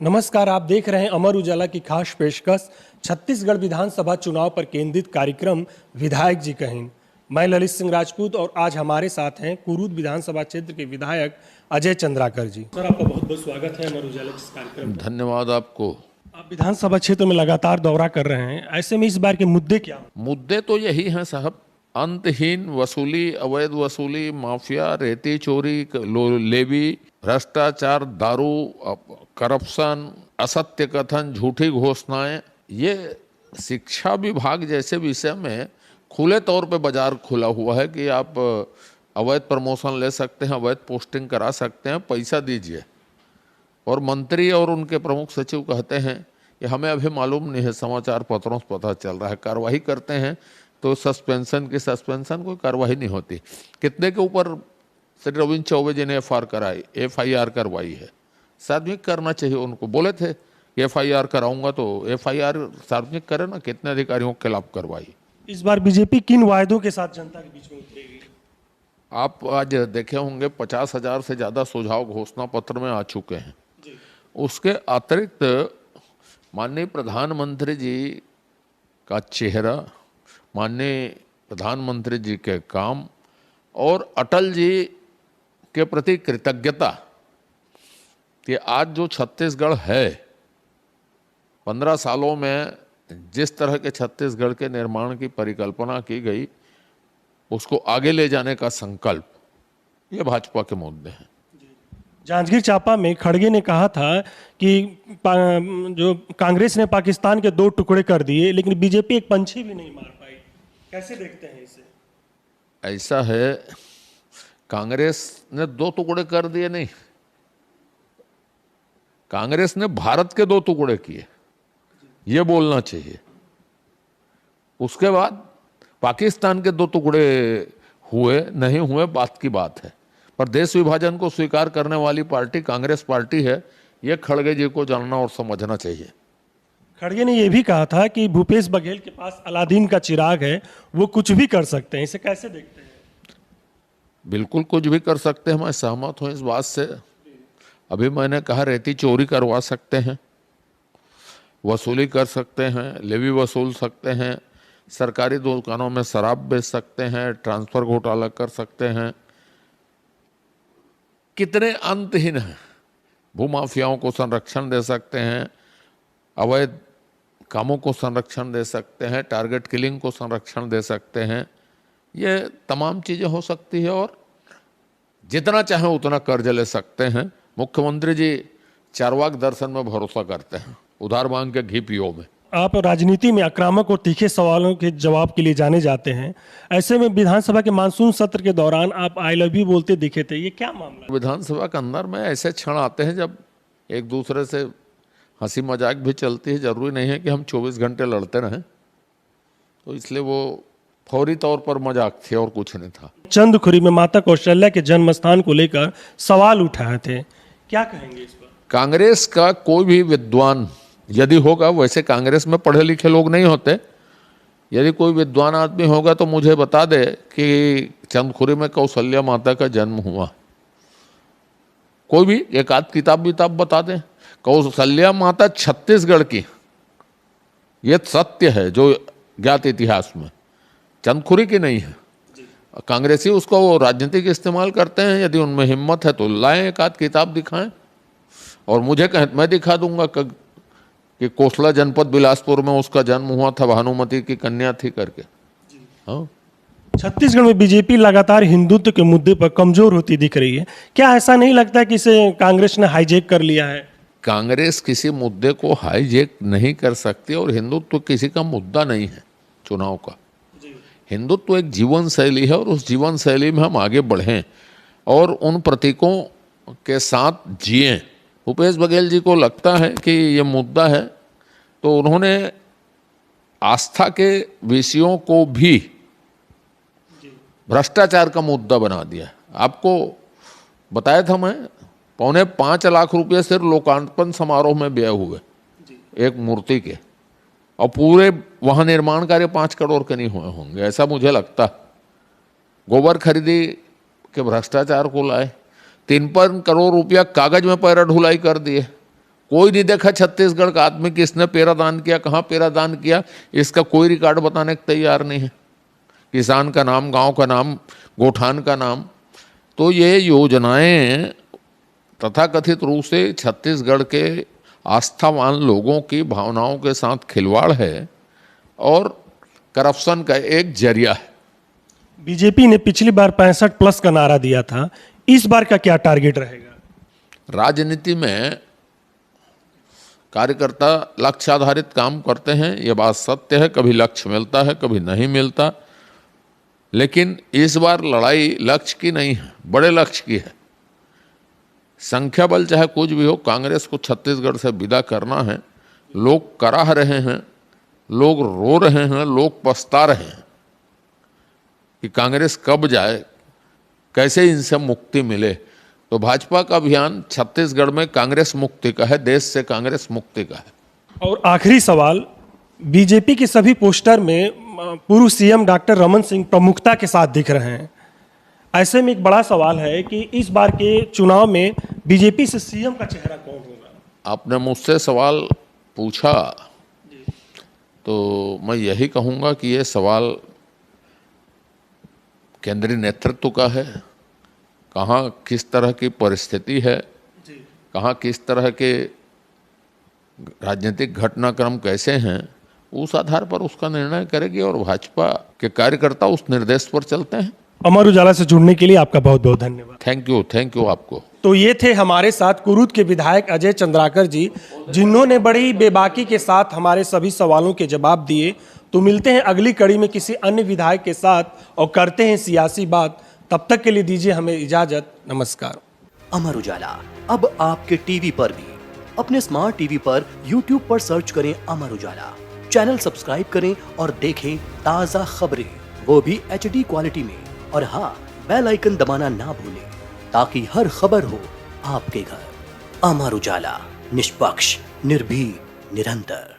नमस्कार, आप देख रहे हैं अमर उजाला की खास पेशकश छत्तीसगढ़ विधानसभा चुनाव पर केंद्रित कार्यक्रम विधायक जी कहें। मैं ललित सिंह राजपूत और आज हमारे साथ हैं कुरूद विधानसभा क्षेत्र के विधायक अजय चंद्राकर जी। सर, आपका बहुत बहुत स्वागत है अमर उजाला के इस कार्यक्रम में। धन्यवाद आपको। आप विधानसभा क्षेत्र में लगातार दौरा कर रहे हैं, ऐसे में इस बार के मुद्दे क्या हैं? मुद्दे तो यही हैं साहब, अंतहीन वसूली, अवैध वसूली, माफिया, रेती चोरी, लेवी, भ्रष्टाचार, दारू, करप्शन, असत्य कथन, झूठी घोषणाएं। ये शिक्षा विभाग जैसे विषय में खुले तौर पे बाजार खुला हुआ है कि आप अवैध प्रमोशन ले सकते हैं, अवैध पोस्टिंग करा सकते हैं, पैसा दीजिए। और मंत्री और उनके प्रमुख सचिव कहते हैं कि हमें अभी मालूम नहीं है, समाचार पत्रों से पता चल रहा है। कार्रवाई करते हैं तो सस्पेंशन कोई कार्रवाई नहीं होती। कितने के ऊपर श्री रविंद्र चौबे जी ने FIR करवाई है। सार्वजनिक करना चाहिए, उनको बोले थे कि FIR कराऊंगा, तो FIR सार्वजनिक करे ना, कितने अधिकारियों के खिलाफ करवाई। इस बार बीजेपी किन वायदों के साथ जनता के बीच में उतरेगी? आप आज देखे होंगे 50,000 से ज़्यादा सुझाव घोषणा पत्र में आ चुके हैं। उसके अतिरिक्त माननीय प्रधानमंत्री जी का चेहरा, माननीय प्रधानमंत्री जी के काम और अटल जी के प्रति कृतज्ञता कि आज जो छत्तीसगढ़ है, 15 सालों में जिस तरह के छत्तीसगढ़ के निर्माण की परिकल्पना की गई, उसको आगे ले जाने का संकल्प, ये भाजपा के मुद्दे हैं। जांजगीर चांपा में खड़गे ने कहा था कि जो कांग्रेस ने पाकिस्तान के 2 टुकड़े कर दिए, लेकिन बीजेपी एक पंछी भी नहीं मार पाई। कैसे देखते हैं इसे? ऐसा है, कांग्रेस ने 2 टुकड़े कर दिए नहीं, कांग्रेस ने भारत के 2 टुकड़े किए, ये बोलना चाहिए। उसके बाद पाकिस्तान के 2 टुकड़े हुए नहीं हुए बात की बात है, पर देश विभाजन को स्वीकार करने वाली पार्टी कांग्रेस पार्टी है, ये खड़गे जी को जानना और समझना चाहिए। खड़गे ने यह भी कहा था कि भूपेश बघेल के पास अलादीन का चिराग है, वो कुछ भी कर सकते हैं। इसे कैसे देखते हैं? बिल्कुल कुछ भी कर सकते हैं, मैं सहमत हूं इस बात से। अभी मैंने कहा रेती चोरी करवा सकते हैं, वसूली कर सकते हैं, लेवी वसूल सकते हैं, सरकारी दुकानों में शराब बेच सकते हैं, ट्रांसफर घोटाला कर सकते हैं। कितने अंतहीन हैं। भूमाफियाओं को संरक्षण दे सकते हैं, अवैध कामों को संरक्षण दे सकते हैं, टारगेट किलिंग को संरक्षण दे सकते हैं। ये तमाम चीज़ें हो सकती है और जितना चाहें उतना कर्ज ले सकते हैं। मुख्यमंत्री जी चारवाक दर्शन में भरोसा करते हैं, उधार मांग के घी पियो में। आप राजनीति में आक्रामक और तीखे सवालों के जवाब के लिए जाने जाते हैं, ऐसे में विधानसभा के मानसून सत्र के दौरान आप आई लव यू बोलते दिखे थे, ये क्या मामला? विधानसभा के अंदर में ऐसे क्षण आते हैं जब एक दूसरे से हंसी मजाक भी चलती है। जरूरी नहीं है कि हम 24 घंटे लड़ते रहें, तो इसलिए वो फौरी तौर पर मजाक थे और कुछ नहीं था। चंदखुरी में माता कौशल्या के जन्म स्थान को लेकर सवाल उठाए थे, क्या कहेंगे इस पर? कांग्रेस का कोई भी विद्वान यदि होगा, वैसे कांग्रेस में पढ़े लिखे लोग नहीं होते, यदि कोई विद्वान आदमी होगा तो मुझे बता दे कि चंदखुरी में कौशल्या माता का जन्म हुआ। कोई भी एक आध किताब बता दें। कौशल्या माता छत्तीसगढ़ की, ये सत्य है जो ज्ञात इतिहास में, चंदखुरी की नहीं है। कांग्रेसी उसको वो राजनीतिक इस्तेमाल करते हैं, यदि उनमें हिम्मत है तो लाएं, एक आध किताब दिखाएं और मुझे कहें, मैं दिखा दूंगा कि कोसला जनपद बिलासपुर में उसका जन्म हुआ था, भानुमति की कन्या थी करके। हाँ, छत्तीसगढ़ में बीजेपी लगातार हिंदुत्व के मुद्दे पर कमजोर होती दिख रही है, क्या ऐसा नहीं लगता कि इसे कांग्रेस ने हाईजैक कर लिया है? कांग्रेस किसी मुद्दे को हाईजैक नहीं कर सकती और हिंदुत्व किसी का मुद्दा नहीं है चुनाव का। हिंदुत्व एक जीवन शैली है और उस जीवन शैली में हम आगे बढ़ें और उन प्रतीकों के साथ जिएं। भूपेश बघेल जी को लगता है कि ये मुद्दा है, तो उन्होंने आस्था के विषयों को भी भ्रष्टाचार का मुद्दा बना दिया। आपको बताया था मैं, 4.25 लाख रुपये सिर्फ लोकार्पण समारोह में व्यय हुए एक मूर्ति के, और पूरे वहाँ निर्माण कार्य 5 करोड़ के नहीं हुए होंगे, ऐसा मुझे लगता। गोबर खरीदी के भ्रष्टाचार को लाए, 53 करोड़ रुपया कागज में पैरा ढुलाई कर दिए, कोई नहीं देखा छत्तीसगढ़ का आदमी किसने पेरा दान किया, कहाँ पेरा दान किया, इसका कोई रिकॉर्ड बताने को तैयार नहीं है। किसान का नाम, गांव का नाम, गोठान का नाम। तो ये योजनाएं तथाकथित रूप से छत्तीसगढ़ के आस्थावान लोगों की भावनाओं के साथ खिलवाड़ है और करप्शन का एक जरिया है। बीजेपी ने पिछली बार 65+ का नारा दिया था, इस बार का क्या टारगेट रहेगा? राजनीति में कार्यकर्ता लक्ष्य आधारित काम करते हैं, ये बात सत्य है। कभी लक्ष्य मिलता है, कभी नहीं मिलता, लेकिन इस बार लड़ाई लक्ष्य की नहीं है, बड़े लक्ष्य की है। संख्या बल चाहे कुछ भी हो, कांग्रेस को छत्तीसगढ़ से विदा करना है। लोग कराह रहे हैं, लोग रो रहे हैं, लोग पछता रहे हैं कि कांग्रेस कब जाए, कैसे इनसे मुक्ति मिले। तो भाजपा का अभियान छत्तीसगढ़ में कांग्रेस मुक्ति का है, देश से कांग्रेस मुक्ति का है। और आखिरी सवाल, बीजेपी के सभी पोस्टर में पूर्व सीएम डॉक्टर रमन सिंह प्रमुखता के साथ दिख रहे हैं। ऐसे में एक बड़ा सवाल है कि इस बार के चुनाव में बीजेपी से सीएम का चेहरा कौन होगा? आपने मुझसे सवाल पूछा तो मैं यही कहूँगा कि ये सवाल केंद्रीय नेतृत्व का है। कहाँ किस तरह की परिस्थिति है, कहाँ किस तरह के राजनीतिक घटनाक्रम कैसे हैं, उस आधार पर उसका निर्णय करेगी और भाजपा के कार्यकर्ता उस निर्देश पर चलते हैं। अमर उजाला से जुड़ने के लिए आपका बहुत बहुत धन्यवाद। थैंक यू आपको। तो ये थे हमारे साथ कुरूद के विधायक अजय चंद्राकर जी, जिन्होंने बड़ी बेबाकी के साथ हमारे सभी सवालों के जवाब दिए। तो मिलते हैं अगली कड़ी में किसी अन्य विधायक के साथ और करते हैं सियासी बात। तब तक के लिए दीजिए हमें इजाजत। नमस्कार। अमर उजाला अब आपके टीवी पर भी। अपने स्मार्ट टीवी पर YouTube पर सर्च करें अमर उजाला, चैनल सब्सक्राइब करें और देखें ताज़ा खबरें, वो भी HD क्वालिटी में। और हाँ, बेल आइकन दबाना ना भूलें ताकि हर खबर हो आपके घर। अमर उजाला, निष्पक्ष, निर्भीक, निरंतर।